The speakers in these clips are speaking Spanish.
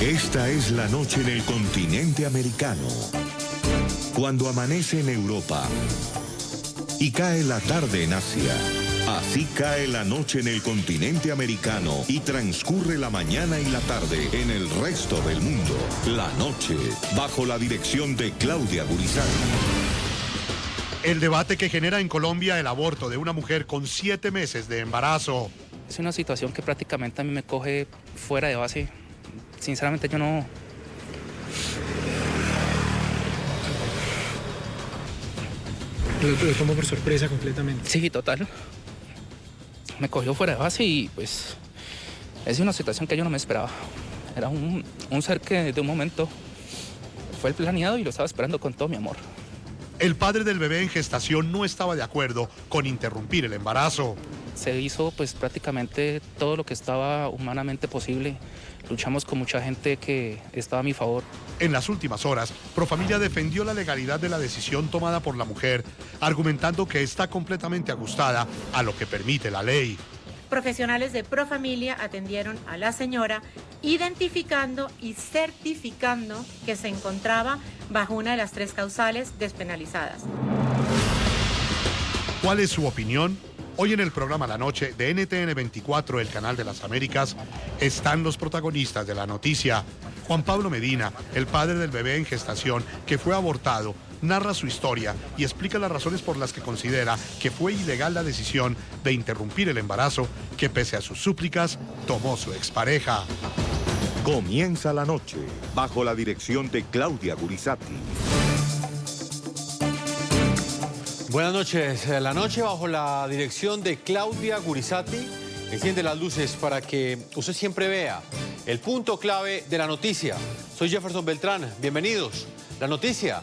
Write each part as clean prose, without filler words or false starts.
Esta es la noche en el continente americano. Cuando amanece en Europa y cae la tarde en Asia. Así cae la noche en el continente americano y transcurre la mañana y la tarde en el resto del mundo. La noche, bajo la dirección de Claudia Gurizati. El debate que genera en Colombia el aborto de una mujer con 7 meses de embarazo. Es una situación que prácticamente a mí me coge fuera de base. Sinceramente yo no... Lo tomo por sorpresa completamente. Sí, total. Me cogió fuera de base y pues es una situación que yo no me esperaba. Era un ser que de un momento fue el planeado y lo estaba esperando con todo mi amor. El padre del bebé en gestación no estaba de acuerdo con interrumpir el embarazo. Se hizo pues prácticamente todo lo que estaba humanamente posible. Luchamos con mucha gente que estaba a mi favor. En las últimas horas, Profamilia defendió la legalidad de la decisión tomada por la mujer, argumentando que está completamente ajustada a lo que permite la ley. Profesionales de Profamilia atendieron a la señora, identificando y certificando que se encontraba bajo una de las 3 causales despenalizadas. ¿Cuál es su opinión? Hoy en el programa La Noche de NTN 24, el canal de las Américas, están los protagonistas de la noticia. Juan Pablo Medina, el padre del bebé en gestación que fue abortado, narra su historia y explica las razones por las que considera que fue ilegal la decisión de interrumpir el embarazo que, pese a sus súplicas, tomó su expareja. Comienza la noche, bajo la dirección de Claudia Gurizati. Buenas noches. La noche bajo la dirección de Claudia Gurizati enciende las luces para que usted siempre vea el punto clave de la noticia. Soy Jefferson Beltrán. Bienvenidos. La noticia: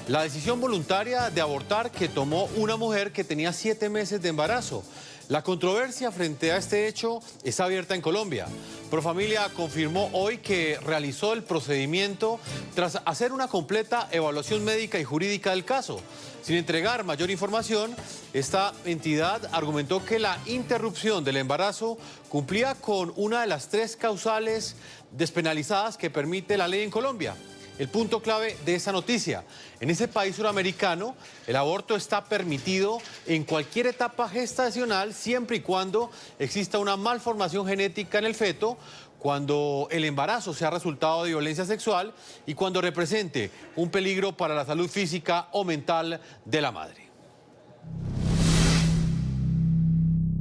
la decisión voluntaria de abortar que tomó una mujer que tenía 7 meses de embarazo. La controversia frente a este hecho está abierta en Colombia. Profamilia confirmó hoy que realizó el procedimiento tras hacer una completa evaluación médica y jurídica del caso. Sin entregar mayor información, esta entidad argumentó que la interrupción del embarazo cumplía con una de las 3 causales despenalizadas que permite la ley en Colombia. El punto clave de esa noticia: en ese país suramericano, el aborto está permitido en cualquier etapa gestacional siempre y cuando exista una malformación genética en el feto, cuando el embarazo sea resultado de violencia sexual y cuando represente un peligro para la salud física o mental de la madre.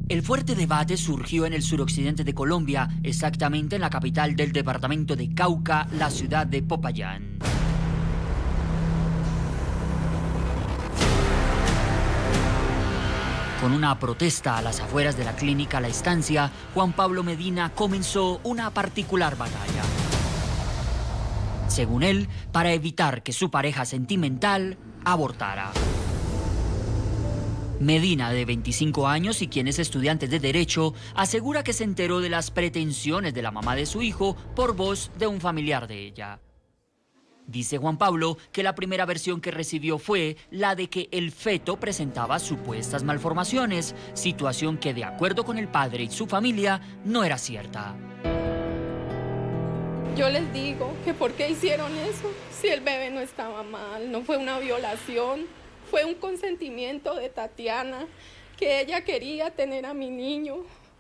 El fuerte debate surgió en el suroccidente de Colombia, exactamente en la capital del departamento de Cauca, la ciudad de Popayán. Con una protesta a las afueras de la clínica La Estancia, Juan Pablo Medina comenzó una particular batalla. Según él, para evitar que su pareja sentimental abortara. Medina, de 25 años y quien es estudiante de Derecho, asegura que se enteró de las pretensiones de la mamá de su hijo por voz de un familiar de ella. Dice Juan Pablo que la primera versión que recibió fue la de que el feto presentaba supuestas malformaciones, situación que, de acuerdo con el padre y su familia, no era cierta. Yo les digo que ¿por qué hicieron eso? Si el bebé no estaba mal, no fue una violación. Fue un consentimiento de Tatiana, que ella quería tener a mi niño.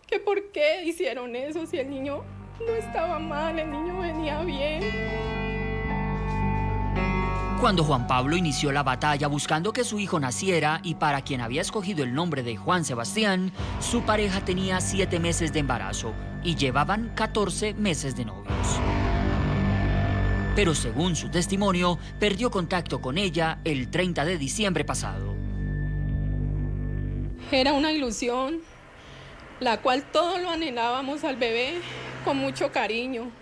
¿Que por qué hicieron eso si el niño no estaba mal, el niño venía bien? Cuando Juan Pablo inició la batalla buscando que su hijo naciera y para quien había escogido el nombre de Juan Sebastián, su pareja tenía 7 meses de embarazo y llevaban 14 meses de novios. Pero según su testimonio, perdió contacto con ella el 30 de diciembre pasado. Era una ilusión, la cual todos lo anhelábamos al bebé con mucho cariño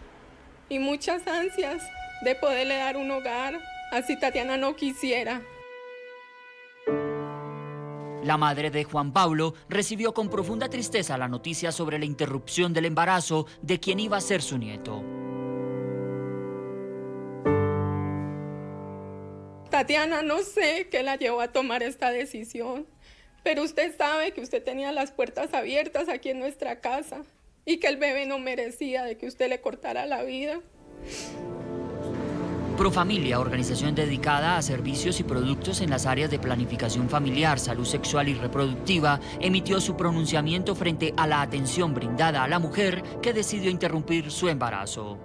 y muchas ansias de poderle dar un hogar, así Tatiana no quisiera. La madre de Juan Pablo recibió con profunda tristeza la noticia sobre la interrupción del embarazo de quien iba a ser su nieto. Tatiana, no sé qué la llevó a tomar esta decisión, pero usted sabe que usted tenía las puertas abiertas aquí en nuestra casa y que el bebé no merecía de que usted le cortara la vida. Profamilia, organización dedicada a servicios y productos en las áreas de planificación familiar, salud sexual y reproductiva, emitió su pronunciamiento frente a la atención brindada a la mujer que decidió interrumpir su embarazo.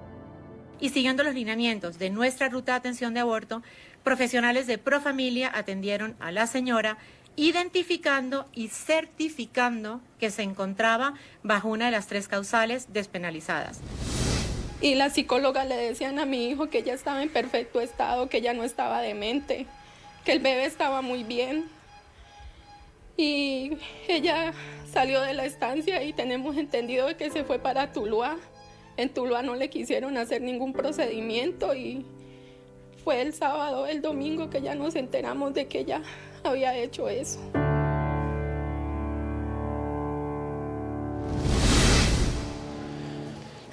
Y siguiendo los lineamientos de nuestra ruta de atención de aborto, profesionales de Profamilia atendieron a la señora, identificando y certificando que se encontraba bajo una de las 3 causales despenalizadas. Y la psicóloga le decían a mi hijo que ella estaba en perfecto estado, que ella no estaba demente, que el bebé estaba muy bien. Y ella salió de la estancia y tenemos entendido que se fue para Tuluá. En Tuluá no le quisieron hacer ningún procedimiento y fue el sábado, el domingo que ya nos enteramos de que ella había hecho eso.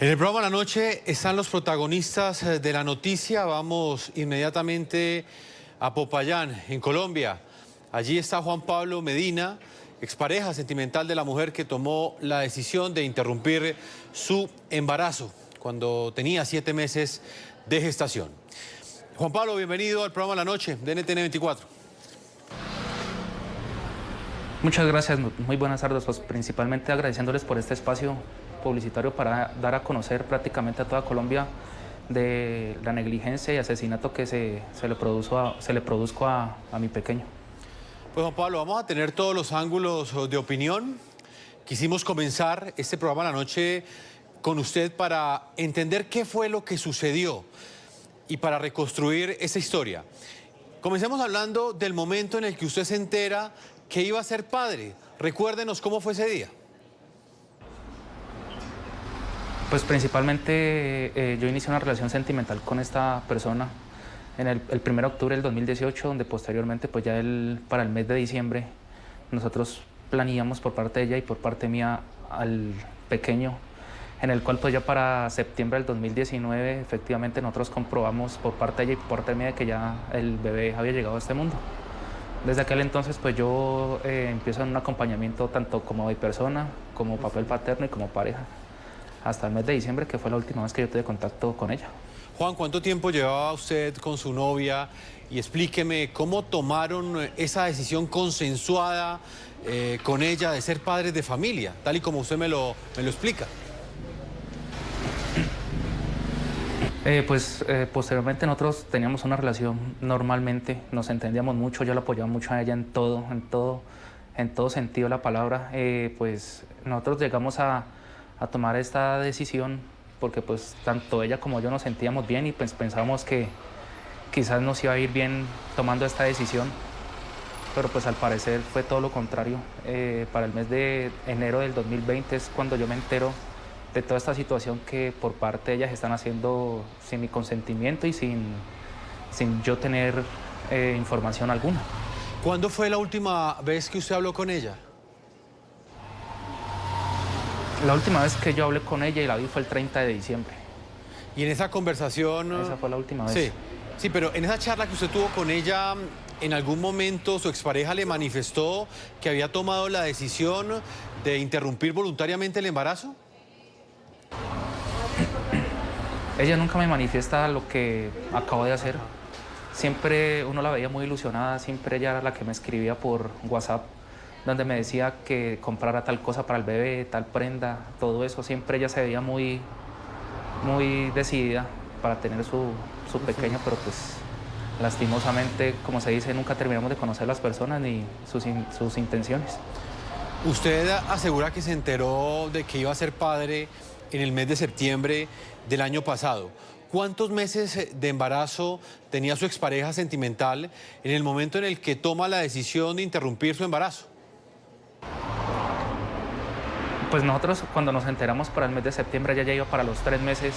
En el programa La Noche están los protagonistas de la noticia. Vamos inmediatamente a Popayán, en Colombia. Allí está Juan Pablo Medina, expareja sentimental de la mujer que tomó la decisión de interrumpir su embarazo cuando tenía 7 meses de gestación. Juan Pablo, bienvenido al programa La Noche de NTN 24. Muchas gracias, muy buenas tardes. Pues principalmente agradeciéndoles por este espacio publicitario para dar a conocer prácticamente a toda Colombia de la negligencia y asesinato que se le produjo a mi pequeño. Pues Juan Pablo, vamos a tener todos los ángulos de opinión. Quisimos comenzar este programa La Noche con usted para entender qué fue lo que sucedió y para reconstruir esa historia. Comencemos hablando del momento en el que usted se entera que iba a ser padre. Recuérdenos cómo fue ese día. Pues principalmente yo inicié una relación sentimental con esta persona en el 1 de octubre del 2018, donde posteriormente pues ya para el mes de diciembre nosotros planeamos por parte de ella y por parte mía al pequeño, en el cual pues ya para septiembre del 2019 efectivamente nosotros comprobamos por parte de ella y por parte mía que ya el bebé había llegado a este mundo. Desde aquel entonces pues yo empiezo en un acompañamiento tanto como de persona, como papel paterno y como pareja, hasta el mes de diciembre, que fue la última vez que yo tuve contacto con ella. Juan, ¿cuánto tiempo llevaba usted con su novia? Y explíqueme cómo tomaron esa decisión consensuada con ella de ser padres de familia, tal y como usted me lo explica. Posteriormente nosotros teníamos una relación normalmente, nos entendíamos mucho, yo la apoyaba mucho a ella en todo sentido de la palabra. Pues nosotros llegamos a tomar esta decisión porque pues tanto ella como yo nos sentíamos bien y pues pensábamos que quizás nos iba a ir bien tomando esta decisión, pero pues al parecer fue todo lo contrario. Para el mes de enero del 2020 es cuando yo me entero de toda esta situación que por parte de ellas están haciendo sin mi consentimiento y sin yo tener información alguna. ¿Cuándo fue la última vez que usted habló con ella? La última vez que yo hablé con ella y la vi fue el 30 de diciembre. ¿Y en esa conversación? Esa fue la última vez. Sí, pero en esa charla que usted tuvo con ella, ¿en algún momento su expareja le manifestó que había tomado la decisión de interrumpir voluntariamente el embarazo? Ella nunca me manifiesta lo que acabo de hacer. Siempre uno la veía muy ilusionada, siempre ella era la que me escribía por WhatsApp, donde me decía que comprara tal cosa para el bebé, tal prenda, todo eso. Siempre ella se veía muy decidida para tener su pequeño, pero pues lastimosamente, como se dice, nunca terminamos de conocer las personas ni sus intenciones. Usted asegura que se enteró de que iba a ser padre en el mes de septiembre del año pasado. ¿Cuántos meses de embarazo tenía su expareja sentimental en el momento en el que toma la decisión de interrumpir su embarazo? Pues nosotros cuando nos enteramos para el mes de septiembre, ella ya iba para los 3 meses.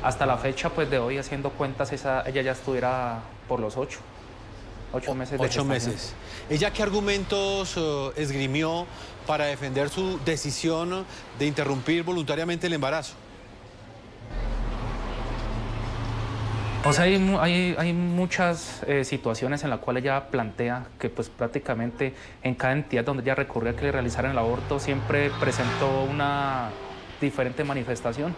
Hasta la fecha pues de hoy, haciendo cuentas, ella ya estuviera por los 8 meses de gestación. 8 meses. ¿Ella qué argumentos esgrimió para defender su decisión de interrumpir voluntariamente el embarazo? O sea, hay muchas situaciones en las cuales ella plantea que pues prácticamente en cada entidad donde ella recurría a que le realizaran el aborto siempre presentó una diferente manifestación.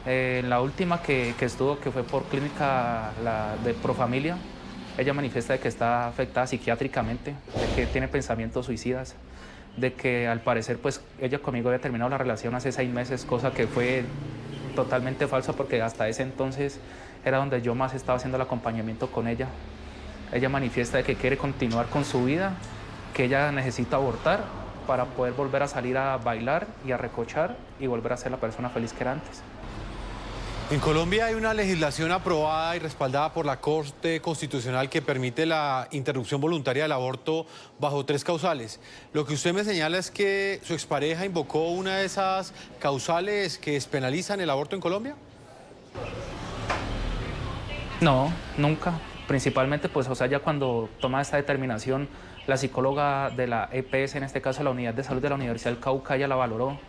La última que estuvo, que fue por clínica de Profamilia, ella manifiesta de que está afectada psiquiátricamente, de que tiene pensamientos suicidas, de que al parecer pues ella conmigo había terminado la relación hace 6 meses, cosa que fue totalmente falsa porque hasta ese entonces era donde yo más estaba haciendo el acompañamiento con ella. Ella manifiesta de que quiere continuar con su vida, que ella necesita abortar para poder volver a salir a bailar y a recochar y volver a ser la persona feliz que era antes. En Colombia hay una legislación aprobada y respaldada por la Corte Constitucional que permite la interrupción voluntaria del aborto bajo 3 causales. Lo que usted me señala es que su expareja invocó una de esas causales que despenalizan el aborto en Colombia. No, nunca. Principalmente, pues, o sea, ya cuando toma esta determinación, la psicóloga de la EPS, en este caso la Unidad de Salud de la Universidad del Cauca, ella la valoró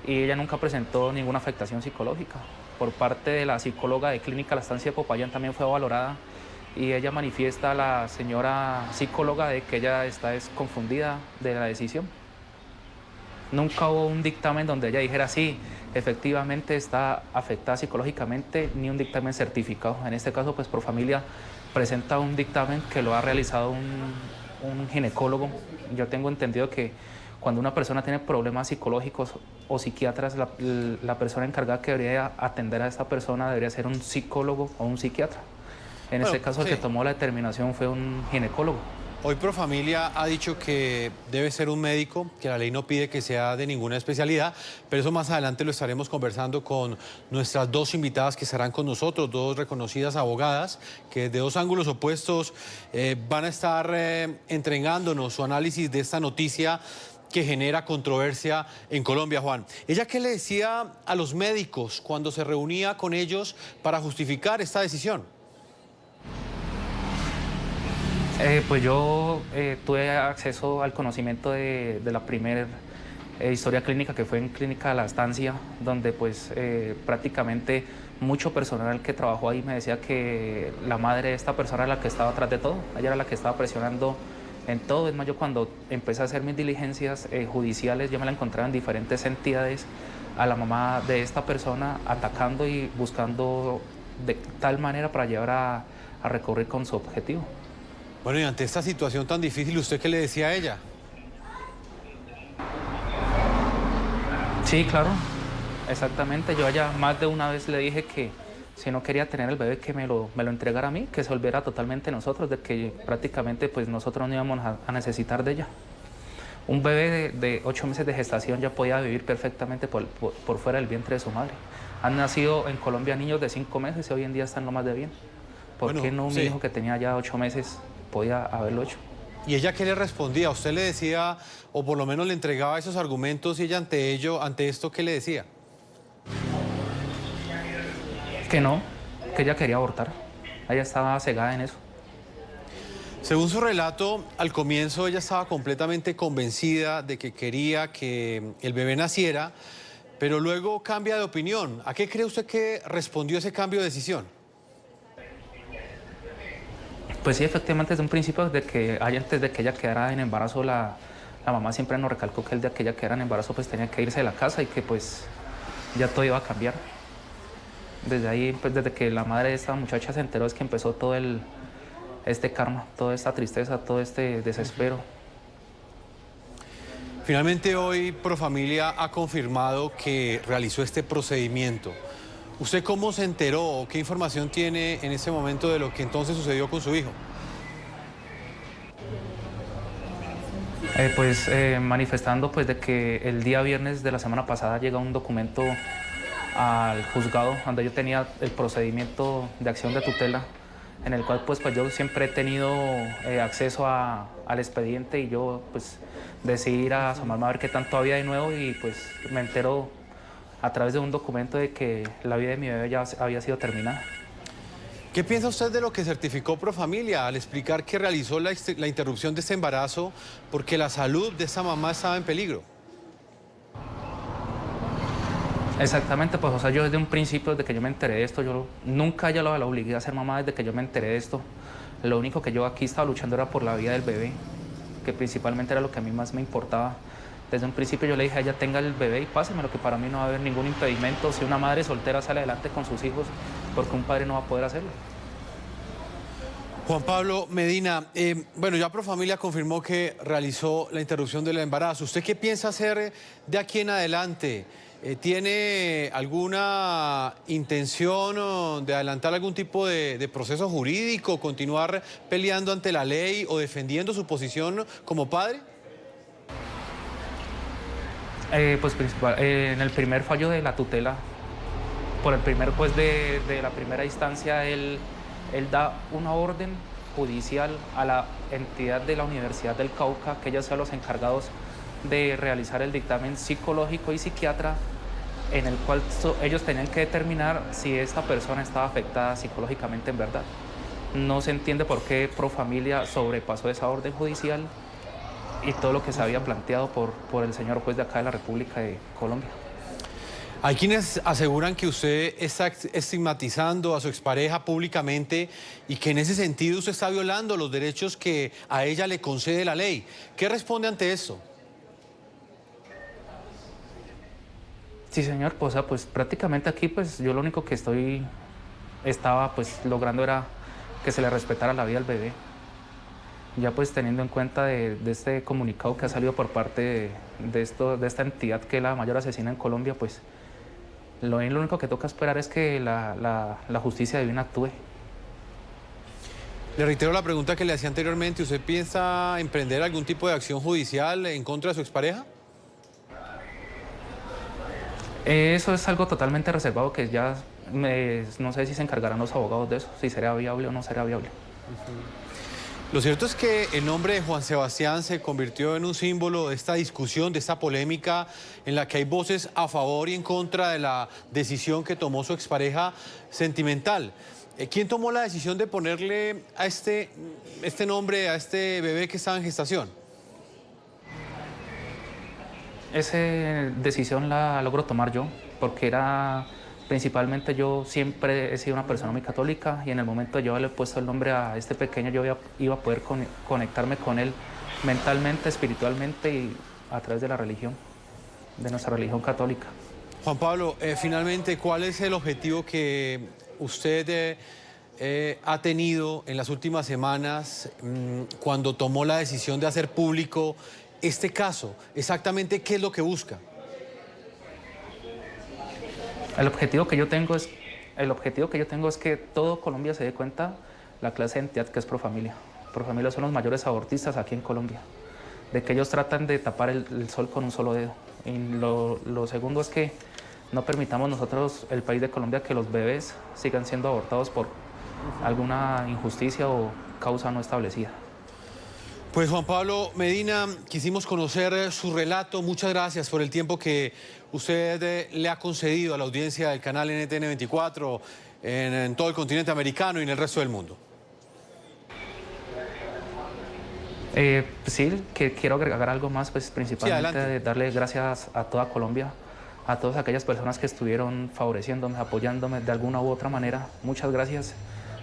y ella nunca presentó ninguna afectación psicológica. Por parte de la psicóloga de Clínica La Estancia de Popayán también fue valorada y ella manifiesta a la señora psicóloga de que ella está confundida de la decisión. Nunca hubo un dictamen donde ella dijera sí, efectivamente está afectada psicológicamente, ni un dictamen certificado. En este caso, pues Profamilia presenta un dictamen que lo ha realizado un ginecólogo. Yo tengo entendido que cuando una persona tiene problemas psicológicos o psiquiatras, la persona encargada que debería atender a esta persona debería ser un psicólogo o un psiquiatra. En este caso, el que tomó la determinación fue un ginecólogo. Hoy Profamilia ha dicho que debe ser un médico, que la ley no pide que sea de ninguna especialidad, pero eso más adelante lo estaremos conversando con nuestras 2 invitadas que estarán con nosotros, 2 reconocidas abogadas, que de 2 ángulos opuestos van a estar entregándonos su análisis de esta noticia que genera controversia en Colombia, Juan. ¿Ella qué le decía a los médicos cuando se reunía con ellos para justificar esta decisión? Pues yo tuve acceso al conocimiento de la primera historia clínica, que fue en Clínica La Estancia, donde pues prácticamente mucho personal que trabajó ahí me decía que la madre de esta persona era la que estaba atrás de todo. Ella era la que estaba presionando en todo. Es más, yo cuando empecé a hacer mis diligencias judiciales, yo me la encontraba en diferentes entidades a la mamá de esta persona atacando y buscando de tal manera para llevar a recurrir con su objetivo. Bueno, y ante esta situación tan difícil, ¿usted qué le decía a ella? Sí, claro, exactamente. Yo ya más de una vez le dije que si no quería tener el bebé, que me lo entregara a mí, que se volviera totalmente nosotros, de que prácticamente pues nosotros no íbamos a necesitar de ella. Un bebé de 8 meses de gestación ya podía vivir perfectamente por fuera del vientre de su madre. Han nacido en Colombia niños de 5 meses y hoy en día están lo más de bien. ¿Por qué no mi hijo que tenía ya 8 meses podía haberlo hecho? ¿Y ella qué le respondía? ¿Usted le decía, o por lo menos le entregaba esos argumentos, y ella ante esto, qué le decía? Que no, que ella quería abortar. Ella estaba cegada en eso. Según su relato, al comienzo ella estaba completamente convencida de que quería que el bebé naciera, pero luego cambia de opinión. ¿A qué cree usted que respondió ese cambio de decisión? Pues sí, efectivamente, desde un principio, antes de que ella quedara en embarazo, la mamá siempre nos recalcó que el día que ella quedara en embarazo pues tenía que irse de la casa y que pues ya todo iba a cambiar. Desde ahí, pues desde que la madre de esta muchacha se enteró es que empezó todo este karma, toda esta tristeza, todo este desespero. Finalmente hoy Profamilia ha confirmado que realizó este procedimiento. ¿Usted cómo se enteró o qué información tiene en ese momento de lo que entonces sucedió con su hijo? Manifestando pues de que el día viernes de la semana pasada llega un documento al juzgado donde yo tenía el procedimiento de acción de tutela, en el cual pues yo siempre he tenido acceso al expediente y yo pues decidí ir a asomarme a ver qué tanto había de nuevo y pues me entero a través de un documento de que la vida de mi bebé ya había sido terminada. ¿Qué piensa usted de lo que certificó Profamilia al explicar que realizó la interrupción de este embarazo porque la salud de esa mamá estaba en peligro? Exactamente, pues o sea, yo desde un principio, desde que yo me enteré de esto, yo nunca ya la obligué a ser mamá desde que yo me enteré de esto. Lo único que yo aquí estaba luchando era por la vida del bebé, que principalmente era lo que a mí más me importaba. Desde un principio yo le dije a ella, tenga el bebé y pásemelo, que para mí no va a haber ningún impedimento. Si una madre soltera sale adelante con sus hijos, porque un padre no va a poder hacerlo. Juan Pablo Medina, bueno, ya Profamilia confirmó que realizó la interrupción del embarazo. ¿Usted qué piensa hacer de aquí en adelante? ¿Tiene alguna intención de adelantar algún tipo de proceso jurídico, continuar peleando ante la ley o defendiendo su posición como padre? Pues en el primer fallo de la tutela, por el primer juez de la primera instancia, él da una orden judicial a la entidad de la Universidad del Cauca, que ellos sean los encargados de realizar el dictamen psicológico y psiquiatra, en el cual ellos tenían que determinar si esta persona estaba afectada psicológicamente en verdad. No se entiende por qué Profamilia sobrepasó esa orden judicial y todo lo que se había planteado por el señor juez de acá de la República de Colombia. Hay quienes aseguran que usted está estigmatizando a su expareja públicamente y que en ese sentido usted está violando los derechos que a ella le concede la ley. ¿Qué responde ante eso? Sí, señor, pues prácticamente aquí pues yo lo único que estaba pues logrando era que se le respetara la vida al bebé. Ya pues teniendo en cuenta de este comunicado que ha salido por parte de esta entidad que es la mayor asesina en Colombia, pues lo único que toca esperar es que la justicia divina actúe. Le reitero la pregunta que le hacía anteriormente. ¿Usted piensa emprender algún tipo de acción judicial en contra de su expareja? Eso es algo totalmente reservado que ya no sé si se encargarán los abogados de eso, si será viable o no será viable. Lo cierto es que el nombre de Juan Sebastián se convirtió en un símbolo de esta discusión, de esta polémica en la que hay voces a favor y en contra de la decisión que tomó su expareja sentimental. ¿Quién tomó la decisión de ponerle a este nombre a este bebé que estaba en gestación? Esa decisión la logro tomar yo, porque principalmente yo siempre he sido una persona muy católica y en el momento de yo haberle puesto el nombre a este pequeño yo iba a poder conectarme con él mentalmente, espiritualmente y a través de la religión, de nuestra religión católica. Juan Pablo, finalmente, ¿cuál es el objetivo que usted ha tenido en las últimas semanas cuando tomó la decisión de hacer público este caso? Exactamente, ¿qué es lo que busca? El objetivo que yo tengo es que todo Colombia se dé cuenta la clase de entidad que es Profamilia. Profamilia son los mayores abortistas aquí en Colombia, de que ellos tratan de tapar el sol con un solo dedo. Y lo segundo es que no permitamos nosotros, el país de Colombia, que los bebés sigan siendo abortados por alguna injusticia o causa no establecida. Pues Juan Pablo Medina, quisimos conocer su relato. Muchas gracias por el tiempo que usted le ha concedido a la audiencia del canal NTN 24 en todo el continente americano y en el resto del mundo. Sí, que quiero agregar algo más, pues principalmente de darle gracias a toda Colombia, a todas aquellas personas que estuvieron favoreciéndome, apoyándome de alguna u otra manera. Muchas gracias.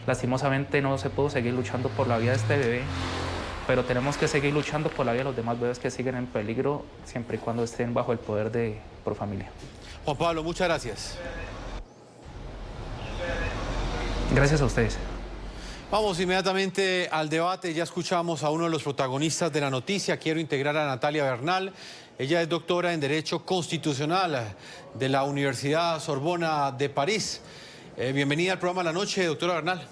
Lastimosamente no se pudo seguir luchando por la vida de este bebé, pero tenemos que seguir luchando por la vida de los demás bebés que siguen en peligro, siempre y cuando estén bajo el poder de Profamilia. Juan Pablo, muchas gracias. Gracias a ustedes. Vamos inmediatamente al debate. Ya escuchamos a uno de los protagonistas de la noticia. Quiero integrar a Natalia Bernal. Ella es doctora en Derecho Constitucional de la Universidad Sorbona de París. Bienvenida al programa La Noche, doctora Bernal.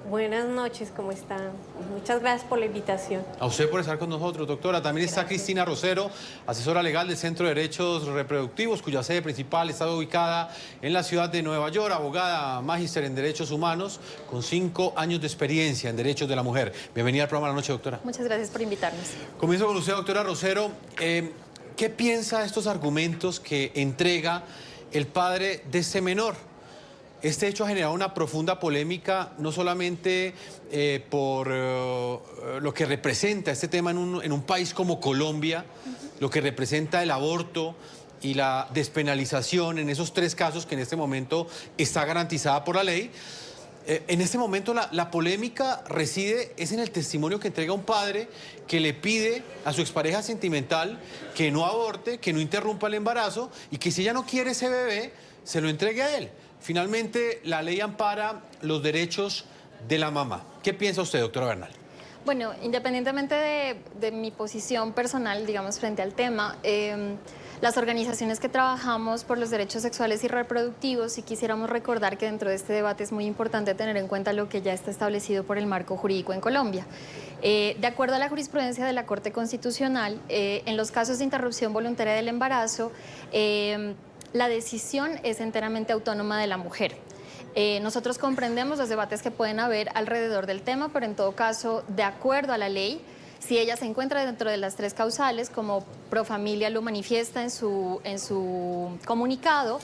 Buenas noches, ¿cómo están? Muchas gracias por la invitación. A usted por estar con nosotros, doctora. También está Cristina Rosero, asesora legal del Centro de Derechos Reproductivos, cuya sede principal está ubicada en la ciudad de Nueva York, abogada magíster en Derechos Humanos, con 5 años de experiencia en Derechos de la Mujer. Bienvenida al programa La Noche, doctora. Muchas gracias por invitarnos. Comienzo con usted, doctora Rosero. ¿Qué piensa de estos argumentos que entrega el padre de este menor? Este hecho ha generado una profunda polémica, no solamente por lo que representa este tema en un país como Colombia, lo que representa el aborto y la despenalización en esos 3 casos que en este momento está garantizada por la ley, En este momento la polémica reside es en el testimonio que entrega un padre que le pide a su expareja sentimental que no aborte, que no interrumpa el embarazo y que si ella no quiere ese bebé, se lo entregue a él. Finalmente, la ley ampara los derechos de la mamá. ¿Qué piensa usted, doctora Bernal? Bueno, independientemente de mi posición personal, digamos, frente al tema, las organizaciones que trabajamos por los derechos sexuales y reproductivos, sí quisiéramos recordar que dentro de este debate es muy importante tener en cuenta lo que ya está establecido por el marco jurídico en Colombia. De acuerdo a la jurisprudencia de la Corte Constitucional, en los casos de interrupción voluntaria del embarazo, la decisión es enteramente autónoma de la mujer. Nosotros comprendemos los debates que pueden haber alrededor del tema, pero en todo caso, de acuerdo a la ley, si ella se encuentra dentro de las 3 causales, como Profamilia lo manifiesta en su comunicado,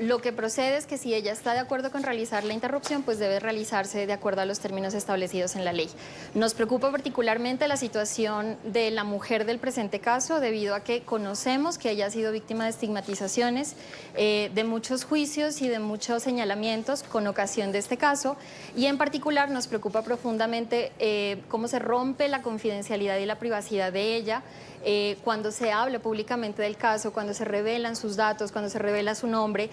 lo que procede es que si ella está de acuerdo con realizar la interrupción, pues debe realizarse de acuerdo a los términos establecidos en la ley. Nos preocupa particularmente la situación de la mujer del presente caso, debido a que conocemos que ella ha sido víctima de estigmatizaciones, de muchos juicios y de muchos señalamientos con ocasión de este caso, y en particular nos preocupa profundamente cómo se rompe la confidencialidad y la privacidad de ella, cuando se habla públicamente del caso, cuando se revelan sus datos, cuando se revela su nombre,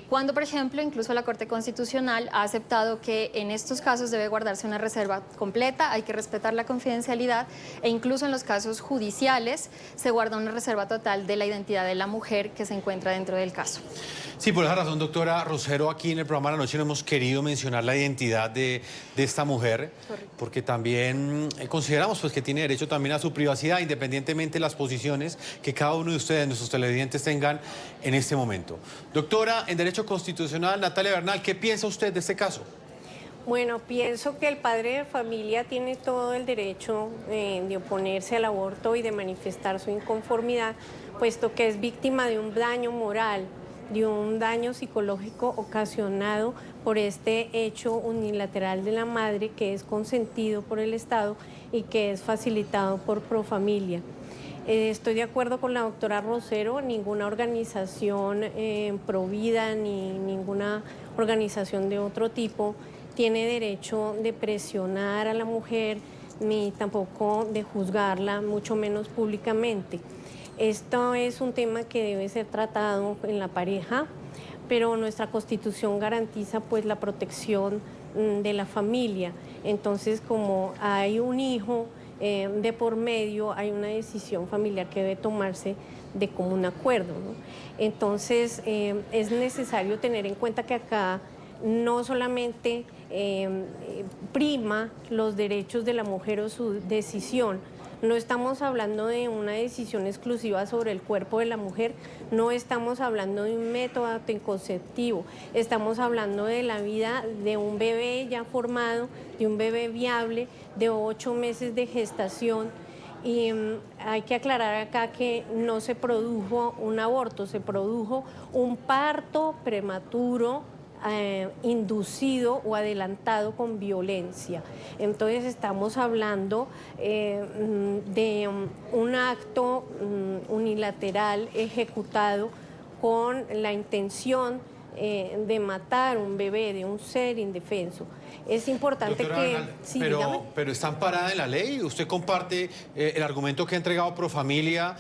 cuando, por ejemplo, incluso la Corte Constitucional ha aceptado que en estos casos debe guardarse una reserva completa, hay que respetar la confidencialidad, e incluso en los casos judiciales se guarda una reserva total de la identidad de la mujer que se encuentra dentro del caso. Sí, por esa razón, doctora Rosero, aquí en el programa de la noche no hemos querido mencionar la identidad de esta mujer, porque también consideramos pues, que tiene derecho también a su privacidad, independientemente de las posiciones que cada uno de ustedes, nuestros televidentes, tengan en este momento. Doctora, en Derecho Constitucional, Natalia Bernal, ¿qué piensa usted de este caso? Bueno, pienso que el padre de familia tiene todo el derecho de oponerse al aborto y de manifestar su inconformidad, puesto que es víctima de un daño moral, de un daño psicológico ocasionado por este hecho unilateral de la madre, que es consentido por el Estado y que es facilitado por Profamilia. Estoy de acuerdo con la doctora Rosero, ninguna organización provida ni ninguna organización de otro tipo tiene derecho de presionar a la mujer, ni tampoco de juzgarla, mucho menos públicamente. Esto es un tema que debe ser tratado en la pareja, pero nuestra Constitución garantiza pues la protección de la familia. Entonces, como hay un hijo de por medio, hay una decisión familiar que debe tomarse de común acuerdo, ¿no? Entonces, es necesario tener en cuenta que acá no solamente prima los derechos de la mujer o su decisión. No estamos hablando de una decisión exclusiva sobre el cuerpo de la mujer, no estamos hablando de un método anticonceptivo, estamos hablando de la vida de un bebé ya formado, de un bebé viable, de 8 meses de gestación. Y hay que aclarar acá que no se produjo un aborto, se produjo un parto prematuro, inducido o adelantado con violencia. Entonces estamos hablando de un acto unilateral ejecutado con la intención de matar un bebé, de un ser indefenso. Es importante doctora que... Bernal, sí, pero está amparada en la ley. Usted comparte el argumento que ha entregado Profamilia,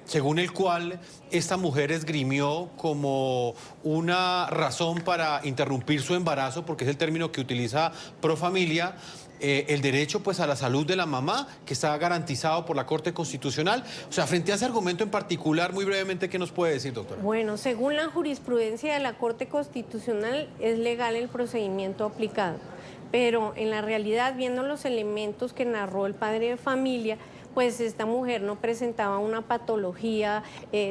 según el cual esta mujer esgrimió como una razón para interrumpir su embarazo, porque es el término que utiliza Profamilia, el derecho pues a la salud de la mamá, que está garantizado por la Corte Constitucional. O sea, frente a ese argumento en particular, muy brevemente, ¿qué nos puede decir, doctora? Bueno, según la jurisprudencia de la Corte Constitucional, es legal el procedimiento aplicado, pero en la realidad, viendo los elementos que narró el padre de familia, pues esta mujer no presentaba una patología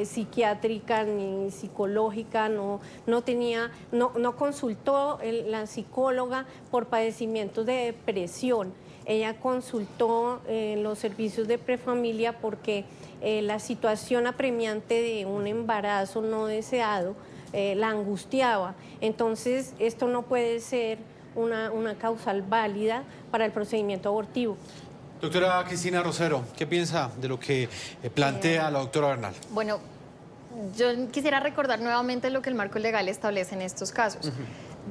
psiquiátrica ni psicológica, no consultó la psicóloga por padecimientos de depresión. Ella consultó los servicios de Prefamilia porque la situación apremiante de un embarazo no deseado la angustiaba. Entonces, esto no puede ser una causal válida para el procedimiento abortivo. Doctora Cristina Rosero, ¿qué piensa de lo que plantea la doctora Bernal? Bueno, yo quisiera recordar nuevamente lo que el marco legal establece en estos casos.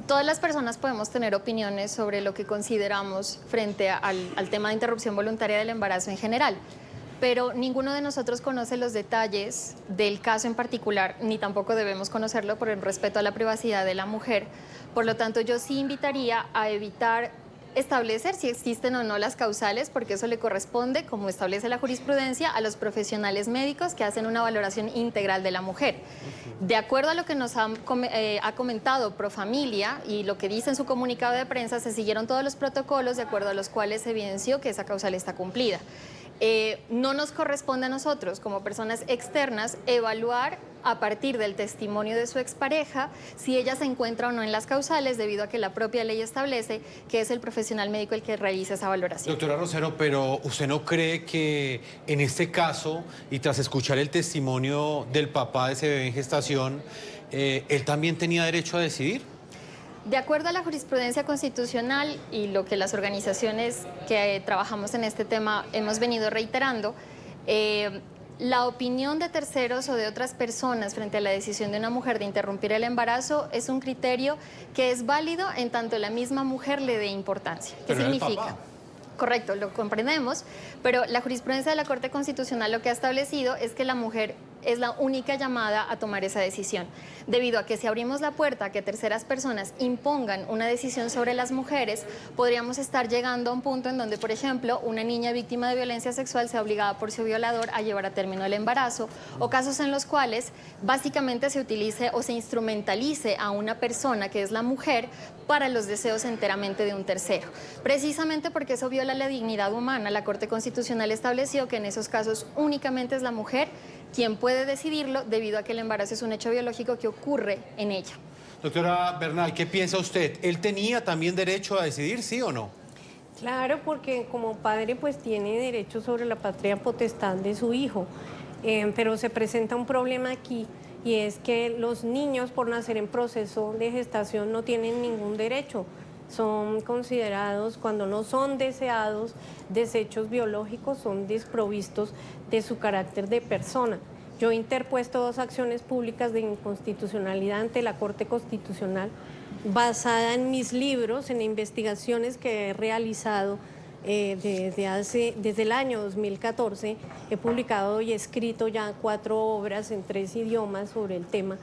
Todas las personas podemos tener opiniones sobre lo que consideramos frente al tema de interrupción voluntaria del embarazo en general, pero ninguno de nosotros conoce los detalles del caso en particular, ni tampoco debemos conocerlo por el respeto a la privacidad de la mujer. Por lo tanto, yo sí invitaría a evitar establecer si existen o no las causales, porque eso le corresponde, como establece la jurisprudencia, a los profesionales médicos que hacen una valoración integral de la mujer. De acuerdo a lo que nos ha comentado Profamilia y lo que dice en su comunicado de prensa, se siguieron todos los protocolos de acuerdo a los cuales se evidenció que esa causal está cumplida. No nos corresponde a nosotros, como personas externas, evaluar a partir del testimonio de su expareja si ella se encuentra o no en las causales, debido a que la propia ley establece que es el profesional médico el que realiza esa valoración. Doctora Rosero, pero ¿usted no cree que en este caso, y tras escuchar el testimonio del papá de ese bebé en gestación, él también tenía derecho a decidir? De acuerdo a la jurisprudencia constitucional y lo que las organizaciones que trabajamos en este tema hemos venido reiterando, la opinión de terceros o de otras personas frente a la decisión de una mujer de interrumpir el embarazo es un criterio que es válido en tanto la misma mujer le dé importancia. ¿Qué significa? Correcto, lo comprendemos, pero la jurisprudencia de la Corte Constitucional lo que ha establecido es que la mujer es la única llamada a tomar esa decisión, debido a que si abrimos la puerta a que terceras personas impongan una decisión sobre las mujeres, podríamos estar llegando a un punto en donde, por ejemplo, una niña víctima de violencia sexual sea obligada por su violador a llevar a término el embarazo, o casos en los cuales básicamente se utilice o se instrumentalice a una persona que es la mujer para los deseos enteramente de un tercero. Precisamente porque eso viola la dignidad humana, la Corte Constitucional estableció que en esos casos únicamente es la mujer quien puede decidirlo, debido a que el embarazo es un hecho biológico que ocurre en ella. Doctora Bernal, ¿qué piensa usted? ¿Él tenía también derecho a decidir, sí o no? Claro, porque como padre pues tiene derecho sobre la patria potestad de su hijo, pero se presenta un problema aquí, y es que los niños por nacer en proceso de gestación no tienen ningún derecho. Son considerados, cuando no son deseados, desechos biológicos, son desprovistos de su carácter de persona. Yo he interpuesto 2 acciones públicas de inconstitucionalidad ante la Corte Constitucional, basada en mis libros, en investigaciones que he realizado desde el año 2014. He publicado y escrito ya 4 obras en 3 idiomas sobre el tema.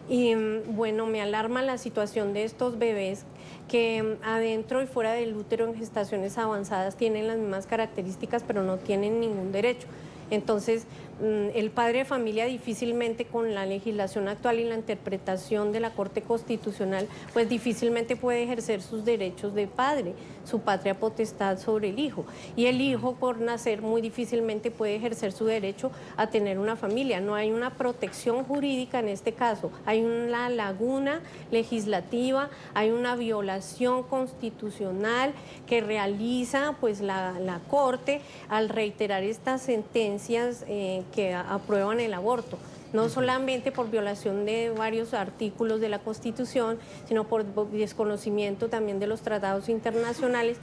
Y bueno, me alarma la situación de estos bebés que adentro y fuera del útero en gestaciones avanzadas tienen las mismas características, pero no tienen ningún derecho. Entonces, el padre de familia difícilmente, con la legislación actual y la interpretación de la Corte Constitucional, pues difícilmente puede ejercer sus derechos de padre, su patria potestad sobre el hijo. Y el hijo, por nacer, muy difícilmente puede ejercer su derecho a tener una familia. No hay una protección jurídica en este caso. Hay una laguna legislativa, hay una violación constitucional que realiza pues la Corte al reiterar estas sentencias que aprueban el aborto, no solamente por violación de varios artículos de la Constitución, sino por desconocimiento también de los tratados internacionales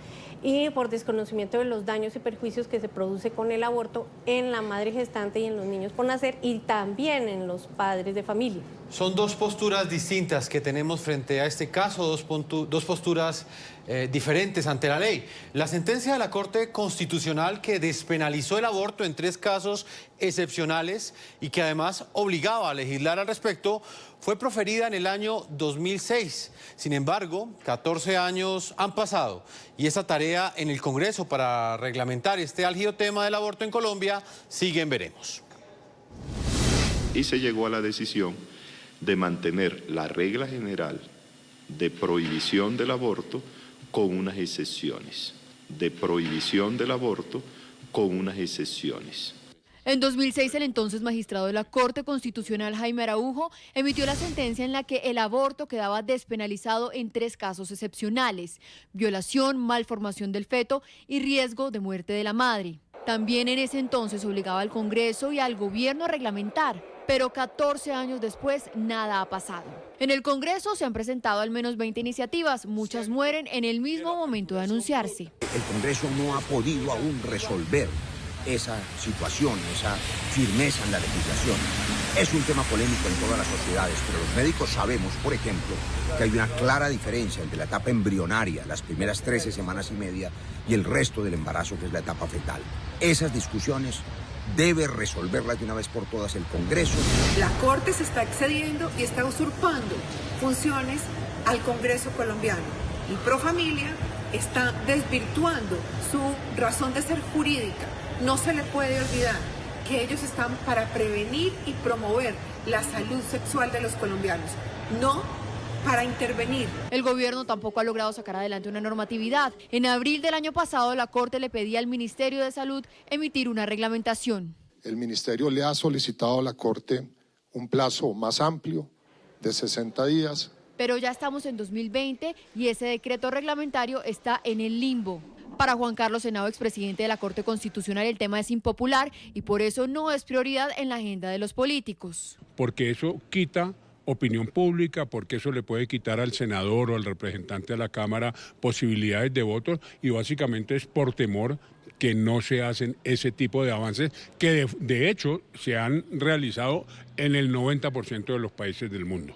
y por desconocimiento de los daños y perjuicios que se produce con el aborto en la madre gestante y en los niños por nacer, y también en los padres de familia. Son 2 posturas distintas que tenemos frente a este caso, dos posturas diferentes ante la ley. La sentencia de la Corte Constitucional que despenalizó el aborto en 3 casos excepcionales y que además obligaba a legislar al respecto fue proferida en el año 2006. Sin embargo, 14 años han pasado y esa tarea en el Congreso para reglamentar este álgido tema del aborto en Colombia sigue en veremos. Y se llegó a la decisión de mantener la regla general de prohibición del aborto con unas excepciones. En 2006, el entonces magistrado de la Corte Constitucional, Jaime Araujo, emitió la sentencia en la que el aborto quedaba despenalizado en 3 casos excepcionales: violación, malformación del feto y riesgo de muerte de la madre. También en ese entonces obligaba al Congreso y al gobierno a reglamentar, pero 14 años después nada ha pasado. En el Congreso se han presentado al menos 20 iniciativas, muchas mueren en el mismo momento de anunciarse. El Congreso no ha podido aún resolver esa situación, esa firmeza en la legislación. Es un tema polémico en todas las sociedades, pero los médicos sabemos, por ejemplo, que hay una clara diferencia entre la etapa embrionaria, las primeras 13 semanas y media, y el resto del embarazo, que es la etapa fetal. Esas discusiones debe resolverlas de una vez por todas el Congreso. La Corte se está excediendo y está usurpando funciones al Congreso colombiano. Y Profamilia está desvirtuando su razón de ser jurídica. No se le puede olvidar que ellos están para prevenir y promover la salud sexual de los colombianos, no para intervenir. El gobierno tampoco ha logrado sacar adelante una normatividad. En abril del año pasado, la Corte le pedía al Ministerio de Salud emitir una reglamentación. El Ministerio le ha solicitado a la Corte un plazo más amplio de 60 días. Pero ya estamos en 2020 y ese decreto reglamentario está en el limbo. Para Juan Carlos Henao, expresidente de la Corte Constitucional, el tema es impopular y por eso no es prioridad en la agenda de los políticos. Porque eso quita opinión pública, porque eso le puede quitar al senador o al representante de la Cámara posibilidades de votos y básicamente es por temor que no se hacen ese tipo de avances que de hecho se han realizado en el 90% de los países del mundo.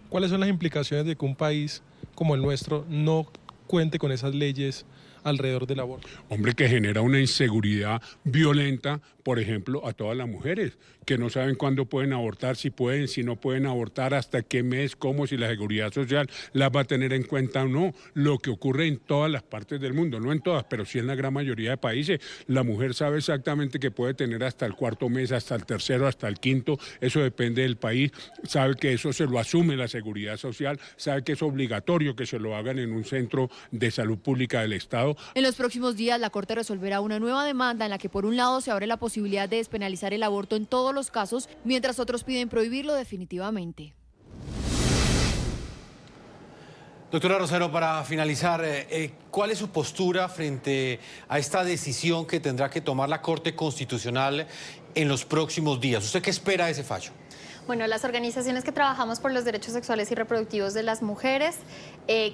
¿Cuáles son las implicaciones de que un país como el nuestro no cuente con esas leyes alrededor del aborto? Hombre, que genera una inseguridad violenta, por ejemplo, a todas las mujeres, que no saben cuándo pueden abortar, si pueden, si no pueden abortar, hasta qué mes, cómo, si la Seguridad Social las va a tener en cuenta o no. Lo que ocurre en todas las partes del mundo, no en todas, pero sí en la gran mayoría de países. La mujer sabe exactamente que puede tener hasta el cuarto mes, hasta el tercero, hasta el quinto, eso depende del país, sabe que eso se lo asume la Seguridad Social, sabe que es obligatorio que se lo hagan en un centro de salud pública del Estado. En los próximos días, la Corte resolverá una nueva demanda en la que, por un lado, se abre la posibilidad de despenalizar el aborto en todos los casos, mientras otros piden prohibirlo definitivamente. Doctora Rosero, para finalizar, ¿cuál es su postura frente a esta decisión que tendrá que tomar la Corte Constitucional en los próximos días? ¿Usted qué espera de ese fallo? Bueno, las organizaciones que trabajamos por los derechos sexuales y reproductivos de las mujeres,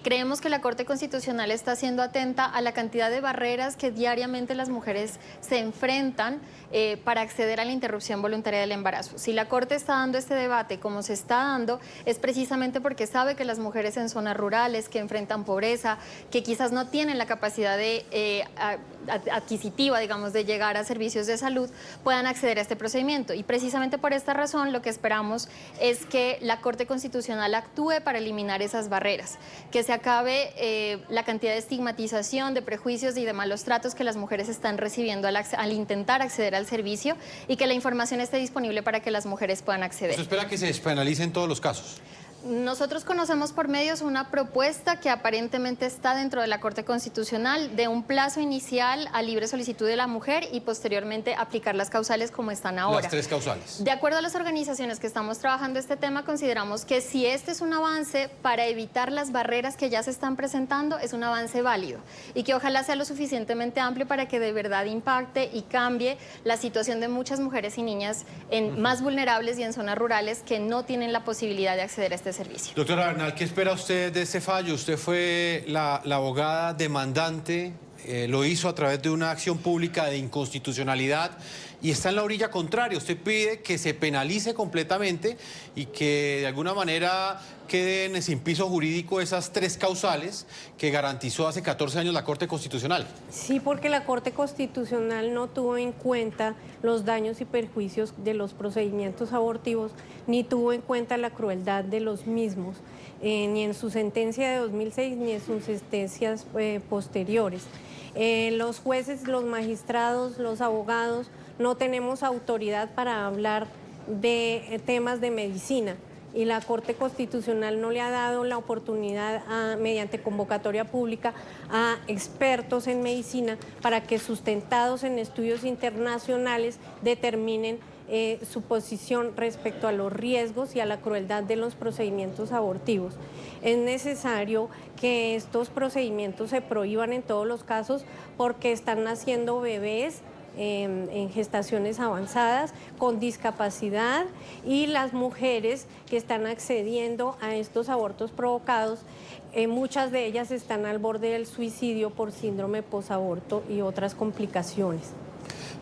creemos que la Corte Constitucional está siendo atenta a la cantidad de barreras que diariamente las mujeres se enfrentan para acceder a la interrupción voluntaria del embarazo. Si la Corte está dando este debate como se está dando, es precisamente porque sabe que las mujeres en zonas rurales que enfrentan pobreza, que quizás no tienen la capacidad adquisitiva, digamos, de llegar a servicios de salud, puedan acceder a este procedimiento. Y precisamente por esta razón lo que esperamos es que la Corte Constitucional actúe para eliminar esas barreras, que se acabe la cantidad de estigmatización, de prejuicios y de malos tratos que las mujeres están recibiendo al intentar acceder al servicio y que la información esté disponible para que las mujeres puedan acceder. ¿Usted espera que se despenalice en todos los casos? Nosotros conocemos por medios una propuesta que aparentemente está dentro de la Corte Constitucional de un plazo inicial a libre solicitud de la mujer y posteriormente aplicar las causales como están ahora. Las 3 causales. De acuerdo a las organizaciones que estamos trabajando este tema, consideramos que si este es un avance para evitar las barreras que ya se están presentando, es un avance válido y que ojalá sea lo suficientemente amplio para que de verdad impacte y cambie la situación de muchas mujeres y niñas más vulnerables y en zonas rurales que no tienen la posibilidad de acceder a este servicio. Doctora Bernal, ¿qué espera usted de este fallo? Usted fue la abogada demandante, lo hizo a través de una acción pública de inconstitucionalidad y está en la orilla contraria. Usted pide que se penalice completamente y que de alguna manera queden sin piso jurídico esas 3 causales que garantizó hace 14 años la Corte Constitucional. Sí, porque la Corte Constitucional no tuvo en cuenta los daños y perjuicios de los procedimientos abortivos, ni tuvo en cuenta la crueldad de los mismos, ni en su sentencia de 2006, ni en sus sentencias posteriores. Los jueces, los magistrados, los abogados, no tenemos autoridad para hablar de temas de medicina. Y la Corte Constitucional no le ha dado la oportunidad, mediante convocatoria pública, a expertos en medicina para que, sustentados en estudios internacionales, determinen su posición respecto a los riesgos y a la crueldad de los procedimientos abortivos. Es necesario que estos procedimientos se prohíban en todos los casos porque están naciendo bebés en gestaciones avanzadas, con discapacidad, y las mujeres que están accediendo a estos abortos provocados, muchas de ellas están al borde del suicidio por síndrome posaborto y otras complicaciones.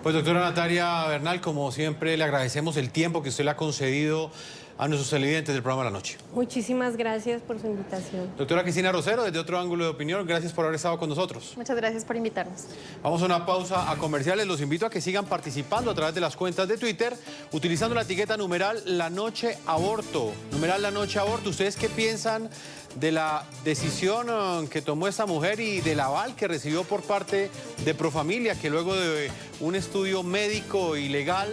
Pues doctora Natalia Bernal, como siempre, le agradecemos el tiempo que usted le ha concedido a nuestros televidentes del programa La Noche. Muchísimas gracias por su invitación. Doctora Cristina Rosero, desde otro ángulo de opinión, gracias por haber estado con nosotros. Muchas gracias por invitarnos. Vamos a una pausa a comerciales. Los invito a que sigan participando a través de las cuentas de Twitter, utilizando la etiqueta numeral La Noche Aborto. Numeral La Noche Aborto. ¿Ustedes qué piensan de la decisión que tomó esta mujer y del aval que recibió por parte de Profamilia, que luego de un estudio médico y legal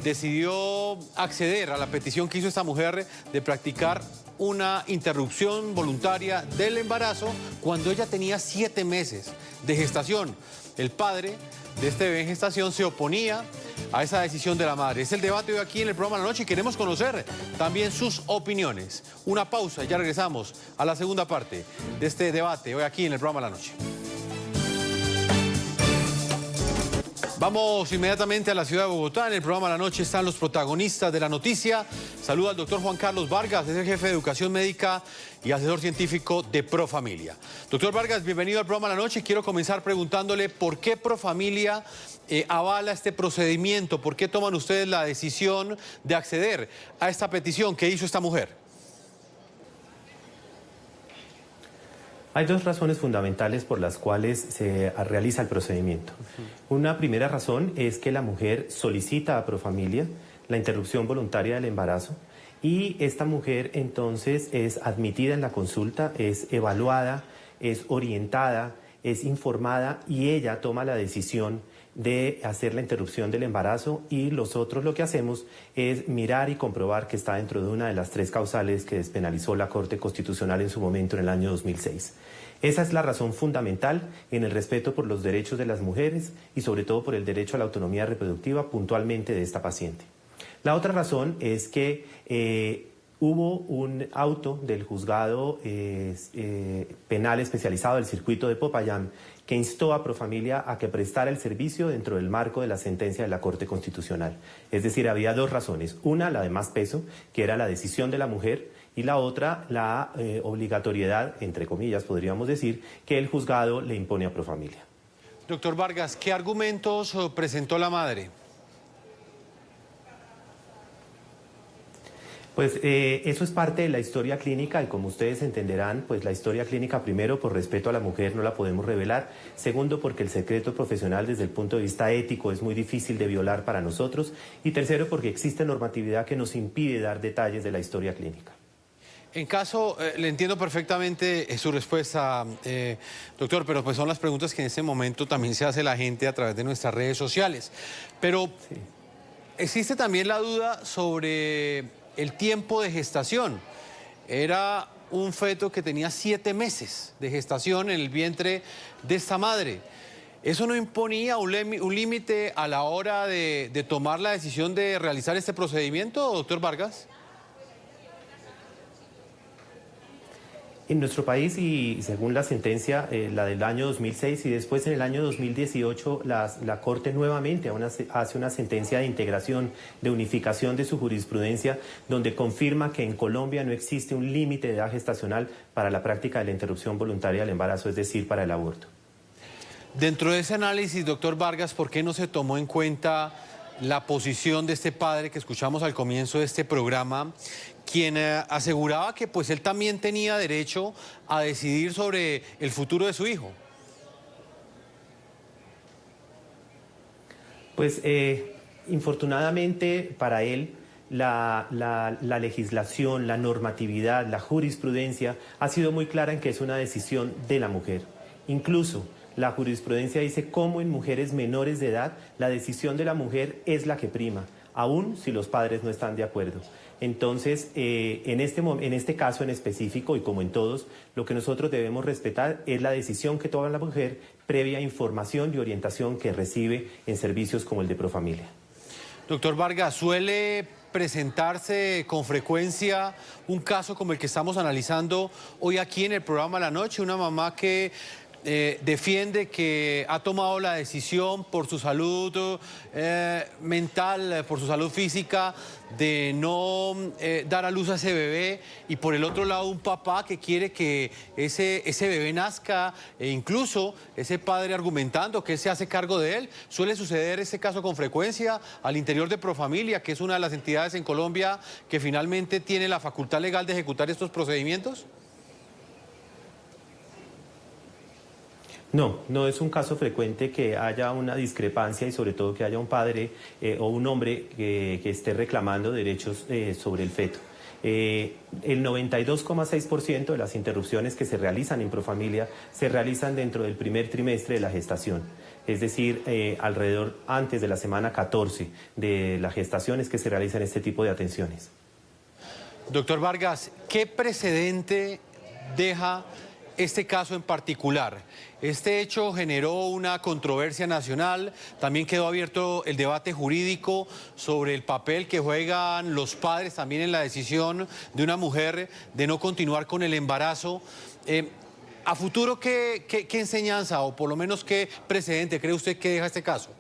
decidió acceder a la petición que hizo esta mujer de practicar una interrupción voluntaria del embarazo cuando ella tenía 7 meses de gestación? El padre de este bebé en gestación se oponía a esa decisión de la madre. Es el debate hoy aquí en el programa La Noche y queremos conocer también sus opiniones. Una pausa y ya regresamos a la segunda parte de este debate hoy aquí en el programa La Noche. Vamos inmediatamente a la ciudad de Bogotá. En el programa La Noche están los protagonistas de la noticia. Saluda al doctor Juan Carlos Vargas, es el jefe de Educación Médica y asesor científico de Profamilia. Doctor Vargas, bienvenido al programa La Noche. Quiero comenzar preguntándole por qué Profamilia avala este procedimiento, por qué toman ustedes la decisión de acceder a esta petición que hizo esta mujer. Hay 2 razones fundamentales por las cuales se realiza el procedimiento. Una primera razón es que la mujer solicita a Profamilia la interrupción voluntaria del embarazo y esta mujer entonces es admitida en la consulta, es evaluada, es orientada, es informada y ella toma la decisión de hacer la interrupción del embarazo y nosotros lo que hacemos es mirar y comprobar que está dentro de una de las 3 causales que despenalizó la Corte Constitucional en su momento en el año 2006. Esa es la razón fundamental en el respeto por los derechos de las mujeres y sobre todo por el derecho a la autonomía reproductiva puntualmente de esta paciente. La otra razón es que hubo un auto del juzgado penal especializado del circuito de Popayán que instó a Profamilia a que prestara el servicio dentro del marco de la sentencia de la Corte Constitucional. Es decir, había 2 razones. Una, la de más peso, que era la decisión de la mujer, y la otra, la obligatoriedad, entre comillas, podríamos decir, que el juzgado le impone a Profamilia. Doctor Vargas, ¿qué argumentos presentó la madre? Pues eso es parte de la historia clínica y como ustedes entenderán, pues la historia clínica primero por respeto a la mujer no la podemos revelar, segundo porque el secreto profesional desde el punto de vista ético es muy difícil de violar para nosotros y tercero porque existe normatividad que nos impide dar detalles de la historia clínica. En caso, le entiendo perfectamente su respuesta, doctor, pero pues son las preguntas que en este momento también se hace la gente a través de nuestras redes sociales. Pero sí, existe también la duda sobre el tiempo de gestación. Era un feto que tenía 7 meses de gestación en el vientre de esta madre. ¿Eso no imponía un límite a la hora de tomar la decisión de realizar este procedimiento, doctor Vargas? En nuestro país y según la sentencia, la del año 2006 y después en el año 2018, la Corte nuevamente hace una sentencia de integración, de unificación de su jurisprudencia, donde confirma que en Colombia no existe un límite de edad gestacional para la práctica de la interrupción voluntaria del embarazo, es decir, para el aborto. Dentro de ese análisis, doctor Vargas, ¿por qué no se tomó en cuenta la posición de este padre que escuchamos al comienzo de este programa, quien aseguraba que pues él también tenía derecho a decidir sobre el futuro de su hijo? Pues infortunadamente para él la legislación, la normatividad, la jurisprudencia ha sido muy clara en que es una decisión de la mujer. Incluso la jurisprudencia dice cómo en mujeres menores de edad la decisión de la mujer es la que prima, aun si los padres no están de acuerdo. Entonces, en este caso en específico y como en todos, lo que nosotros debemos respetar es la decisión que toma la mujer previa información y orientación que recibe en servicios como el de Profamilia. Doctor Vargas, ¿suele presentarse con frecuencia un caso como el que estamos analizando hoy aquí en el programa La Noche? Una mamá que defiende que ha tomado la decisión por su salud mental, por su salud física, de no dar a luz a ese bebé, y por el otro lado un papá que quiere que ese bebé nazca, e incluso ese padre argumentando que él se hace cargo de él. Suele suceder ese caso con frecuencia al interior de Profamilia, que es una de las entidades en Colombia que finalmente tiene la facultad legal de ejecutar estos procedimientos. No, no es un caso frecuente que haya una discrepancia y sobre todo que haya un padre o un hombre que esté reclamando derechos sobre el feto. El 92,6% de las interrupciones que se realizan en Profamilia se realizan dentro del primer trimestre de la gestación. Es decir, alrededor antes de la semana 14 de la gestación es que se realizan este tipo de atenciones. Doctor Vargas, ¿qué precedente deja este caso en particular? Este hecho generó una controversia nacional, también quedó abierto el debate jurídico sobre el papel que juegan los padres también en la decisión de una mujer de no continuar con el embarazo. A futuro, ¿qué enseñanza o por lo menos qué precedente cree usted que deja este caso?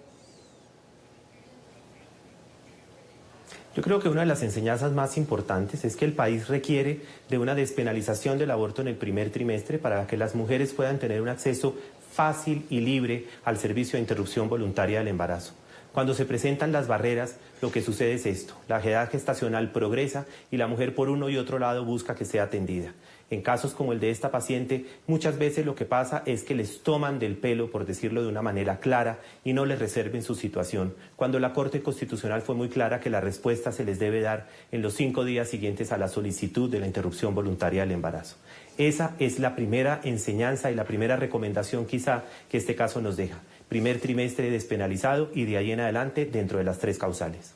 Yo creo que una de las enseñanzas más importantes es que el país requiere de una despenalización del aborto en el primer trimestre para que las mujeres puedan tener un acceso fácil y libre al servicio de interrupción voluntaria del embarazo. Cuando se presentan las barreras, lo que sucede es esto: la edad gestacional progresa y la mujer por uno y otro lado busca que sea atendida. En casos como el de esta paciente, muchas veces lo que pasa es que les toman del pelo, por decirlo de una manera clara, y no les reserven su situación, cuando la Corte Constitucional fue muy clara que la respuesta se les debe dar en los 5 días siguientes a la solicitud de la interrupción voluntaria del embarazo. Esa es la primera enseñanza y la primera recomendación quizá que este caso nos deja. Primer trimestre despenalizado y de ahí en adelante dentro de las 3 causales.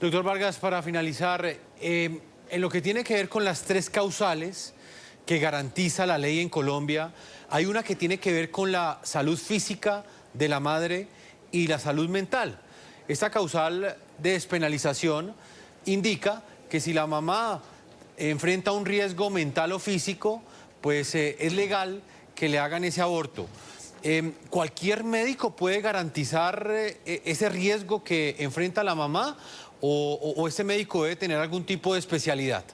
Doctor Vargas, para finalizar, en lo que tiene que ver con las 3 causales que garantiza la ley en Colombia, hay una que tiene que ver con la salud física de la madre y la salud mental. Esta causal de despenalización indica que si la mamá enfrenta un riesgo mental o físico, pues es legal que le hagan ese aborto. ¿Cualquier médico puede garantizar ese riesgo que enfrenta la mamá o ese médico debe tener algún tipo de especialidad?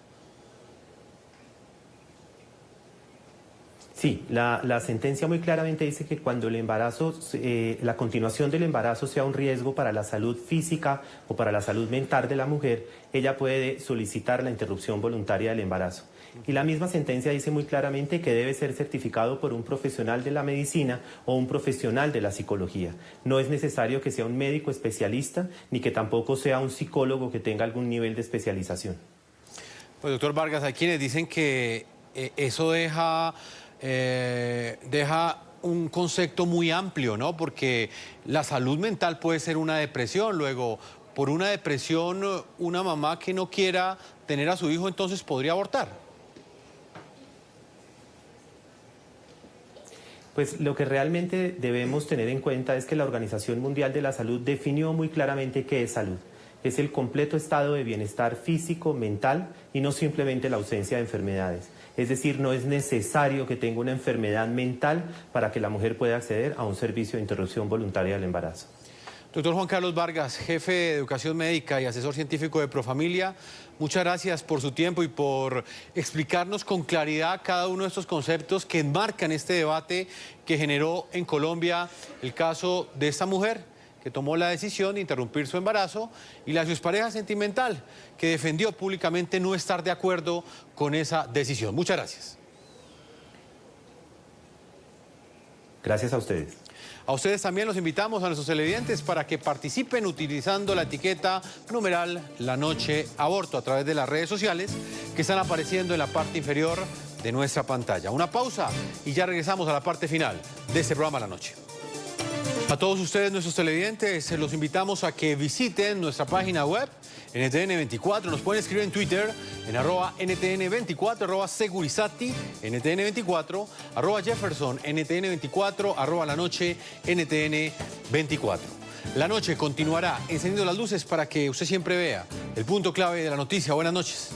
Sí, la sentencia muy claramente dice que cuando el embarazo, la continuación del embarazo sea un riesgo para la salud física o para la salud mental de la mujer, ella puede solicitar la interrupción voluntaria del embarazo. Y la misma sentencia dice muy claramente que debe ser certificado por un profesional de la medicina o un profesional de la psicología. No es necesario que sea un médico especialista ni que tampoco sea un psicólogo que tenga algún nivel de especialización. Pues doctor Vargas, hay quienes dicen que eso deja un concepto muy amplio, ¿no? Porque la salud mental puede ser una depresión, luego por una depresión una mamá que no quiera tener a su hijo entonces podría abortar. Pues lo que realmente debemos tener en cuenta es que la Organización Mundial de la Salud definió muy claramente qué es salud. Es el completo estado de bienestar físico, mental y no simplemente la ausencia de enfermedades. Es decir, no es necesario que tenga una enfermedad mental para que la mujer pueda acceder a un servicio de interrupción voluntaria del embarazo. Doctor Juan Carlos Vargas, jefe de Educación Médica y asesor científico de Profamilia, muchas gracias por su tiempo y por explicarnos con claridad cada uno de estos conceptos que enmarcan este debate que generó en Colombia el caso de esta mujer que tomó la decisión de interrumpir su embarazo y la de su expareja sentimental que defendió públicamente no estar de acuerdo con esa decisión. Muchas gracias. Gracias a ustedes. A ustedes también los invitamos, a nuestros televidentes, para que participen utilizando la etiqueta numeral La Noche Aborto a través de las redes sociales que están apareciendo en la parte inferior de nuestra pantalla. Una pausa y ya regresamos a la parte final de este programa La Noche. A todos ustedes, nuestros televidentes, los invitamos a que visiten nuestra página web NTN24, nos pueden escribir en Twitter en @NTN24, @Segurizati, NTN24, @Jefferson, NTN24, @La Noche, NTN24. La noche continuará encendiendo las luces para que usted siempre vea el punto clave de la noticia. Buenas noches.